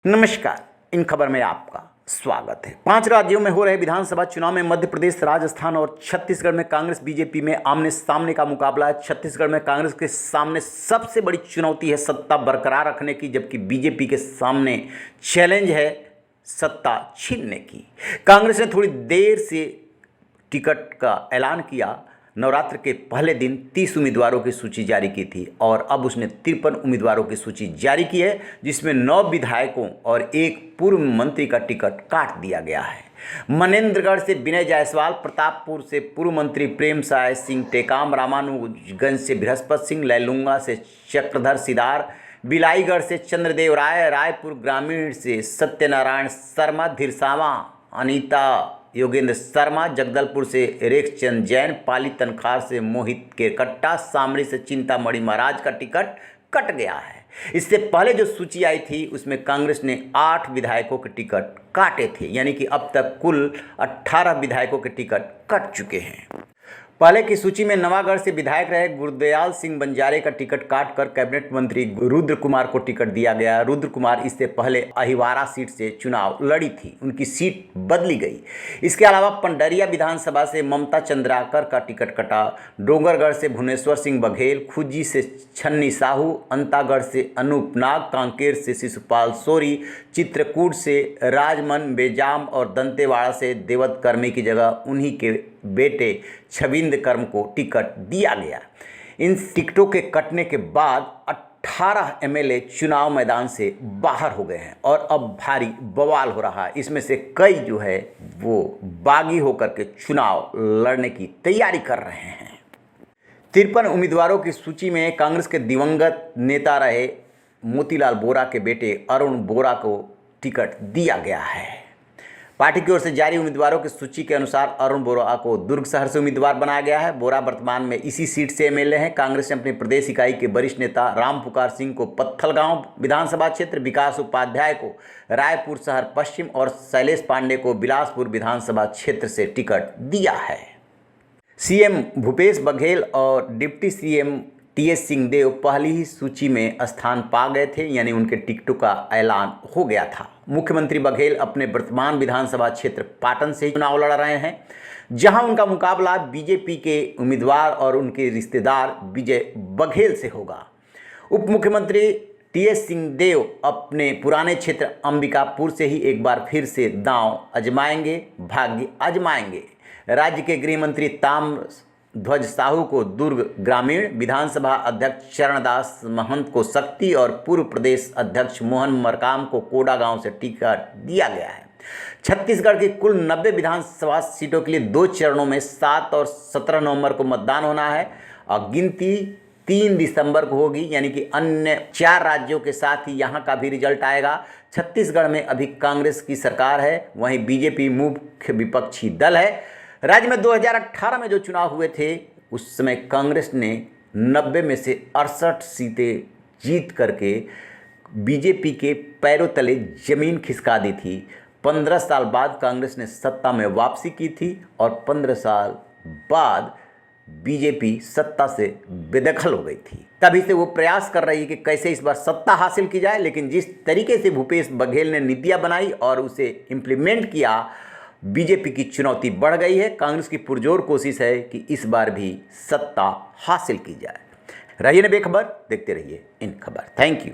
नमस्कार। इन खबर में आपका स्वागत है। 5 राज्यों में हो रहे विधानसभा चुनाव में मध्य प्रदेश, राजस्थान और छत्तीसगढ़ में कांग्रेस बीजेपी में आमने सामने का मुकाबला है। छत्तीसगढ़ में कांग्रेस के सामने सबसे बड़ी चुनौती है सत्ता बरकरार रखने की, जबकि बीजेपी के सामने चैलेंज है सत्ता छीनने की। कांग्रेस ने थोड़ी देर से टिकट का ऐलान किया। नवरात्र के पहले दिन 30 उम्मीदवारों की सूची जारी की थी और अब उसने 53 उम्मीदवारों की सूची जारी की है, जिसमें 9 विधायकों और एक पूर्व मंत्री का टिकट काट दिया गया है। मनेन्द्रगढ़ से विनय जायसवाल, प्रतापपुर से पूर्व मंत्री प्रेम साय सिंह टेकाम, रामानुजगंज से बृहस्पति सिंह, लैलूंगा से चक्रधर सिदार, बिलाईगढ़ से चंद्रदेव राय, रायपुर ग्रामीण से सत्यनारायण शर्मा, धिरसावा अनीता योगेंद्र शर्मा, जगदलपुर से रेखचंद जैन, पाली तनखार से मोहित केरकट्टा, सामरी से चिंतामणि महाराज का टिकट कट गया है। इससे पहले जो सूची आई थी उसमें कांग्रेस ने 8 विधायकों के टिकट काटे थे, यानी कि अब तक कुल 18 विधायकों के टिकट कट चुके हैं। पहले की सूची में नवागढ़ से विधायक रहे गुरदयाल सिंह बंजारे का टिकट काटकर कैबिनेट मंत्री रुद्र कुमार को टिकट दिया गया। रुद्र कुमार इससे पहले अहिवारा सीट से चुनाव लड़ी थी, उनकी सीट बदली गई। इसके अलावा पंडरिया विधानसभा से ममता चंद्राकर का टिकट कटा। डोंगरगढ़ से भुवनेश्वर सिंह बघेल, खुज्जी से छन्नी साहू, अंतागढ़ से अनूप नाग, कांकेर से शिशुपाल सोरी, चित्रकूट से राजमन बेजाम और दंतेवाड़ा से देवत कर्मी की जगह उन्हीं के बेटे छविंद कर्म को टिकट दिया गया। इन टिकटों के कटने के बाद 18 एमएलए चुनाव मैदान से बाहर हो गए हैं और अब भारी बवाल हो रहा है। इसमें से कई जो है वो बागी होकर के चुनाव लड़ने की तैयारी कर रहे हैं। 53 उम्मीदवारों की सूची में कांग्रेस के दिवंगत नेता रहे मोतीलाल बोरा के बेटे अरुण बोरा को टिकट दिया गया है। पार्टी की ओर से जारी उम्मीदवारों की सूची के अनुसार अरुण बोरा को दुर्ग शहर से उम्मीदवार बनाया गया है। बोरा वर्तमान में इसी सीट से एमएलए हैं। कांग्रेस ने अपनी प्रदेश इकाई के वरिष्ठ नेता राम पुकार सिंह को पत्थलगांव विधानसभा क्षेत्र, विकास उपाध्याय को रायपुर शहर पश्चिम और शैलेश पांडे को बिलासपुर विधानसभा क्षेत्र से टिकट दिया है। सीएम भूपेश बघेल और डिप्टी सीएम टीएस सिंहदेव पहली ही सूची में स्थान पा गए थे, यानी उनके टिकटों का ऐलान हो गया था। मुख्यमंत्री बघेल अपने वर्तमान विधानसभा क्षेत्र पाटन से चुनाव लड़ रहे हैं, जहां उनका मुकाबला बीजेपी के उम्मीदवार और उनके रिश्तेदार विजय बघेल से होगा। उप मुख्यमंत्री टीएस सिंहदेव अपने पुराने क्षेत्र अंबिकापुर से ही एक बार फिर से दांव आजमाएंगे, भाग्य आजमाएंगे। राज्य के गृह मंत्री ताम्र ध्वज साहू को दुर्ग ग्रामीण, विधानसभा अध्यक्ष चरणदास महंत को शक्ति और पूर्व प्रदेश अध्यक्ष मोहन मरकाम को कोडागांव से टिकट दिया गया है। छत्तीसगढ़ की कुल 90 विधानसभा सीटों के लिए 2 चरणों में 7 और 17 नवंबर को मतदान होना है और गिनती 3 दिसंबर को होगी, यानी कि अन्य 4 राज्यों के साथ ही यहाँ का भी रिजल्ट आएगा। छत्तीसगढ़ में अभी कांग्रेस की सरकार है, वहीं बीजेपी मुख्य विपक्षी दल है। राज्य में 2018 में जो चुनाव हुए थे उस समय कांग्रेस ने 90 में से 68 सीटें जीत करके बीजेपी के पैरों तले जमीन खिसका दी थी। 15 साल बाद कांग्रेस ने सत्ता में वापसी की थी और 15 साल बाद बीजेपी सत्ता से बेदखल हो गई थी। तभी से वो प्रयास कर रही है कि कैसे इस बार सत्ता हासिल की जाए, लेकिन जिस तरीके से भूपेश बघेल ने नीतियाँ बनाई और उसे इम्प्लीमेंट किया, बीजेपी की चुनौती बढ़ गई है। कांग्रेस की पुरजोर कोशिश है कि इस बार भी सत्ता हासिल की जाए। रहिए बेखबर, देखते रहिए इन खबर। Thank you.